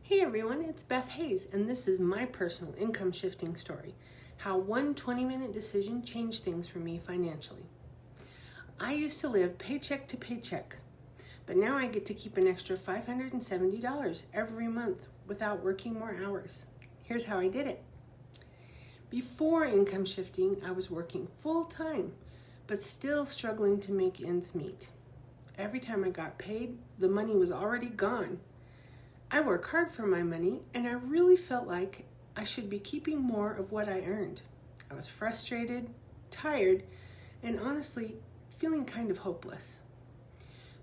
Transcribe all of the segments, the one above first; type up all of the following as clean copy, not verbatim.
Hey everyone, it's Beth Hayes, and this is my personal income shifting story. How one 20-minute decision changed things for me financially. I used to live paycheck to paycheck, but now I get to keep an extra $570 every month without working more hours. Here's how I did it. Before income shifting, I was working full time, but still struggling to make ends meet. Every time I got paid, the money was already gone. I work hard for my money, and I really felt like I should be keeping more of what I earned. I was frustrated, tired, and honestly feeling kind of hopeless.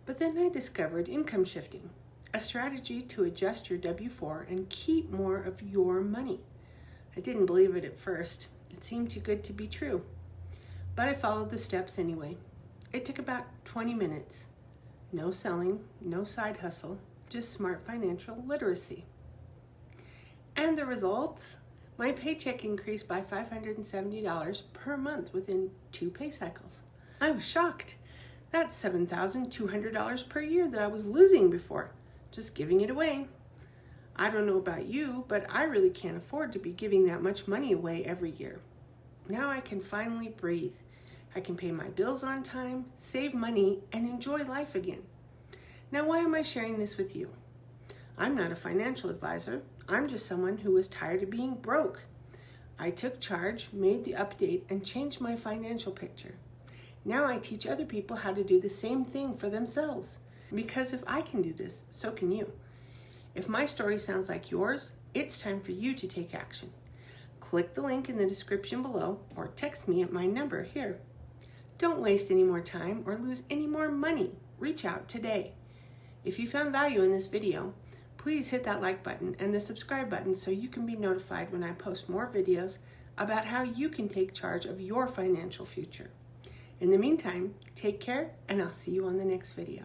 But then I discovered income shifting, a strategy to adjust your W-4 and keep more of your money. I didn't believe it at first. It seemed too good to be true. But I followed the steps anyway. It took about 20 minutes. No selling, no side hustle, just smart financial literacy. And the results? My paycheck increased by $570 per month within 2 pay cycles. I was shocked. That's $7,200 per year that I was losing before, just giving it away. I don't know about you, but I really can't afford to be giving that much money away every year. Now I can finally breathe. I can pay my bills on time, save money, and enjoy life again. Now, why am I sharing this with you? I'm not a financial advisor. I'm just someone who was tired of being broke. I took charge, made the update, and changed my financial picture. Now I teach other people how to do the same thing for themselves. Because if I can do this, so can you. If my story sounds like yours, it's time for you to take action. Click the link in the description below or text me at my number here. Don't waste any more time or lose any more money. Reach out today. If you found value in this video, please hit that like button and the subscribe button so you can be notified when I post more videos about how you can take charge of your financial future. In the meantime, take care, and I'll see you on the next video.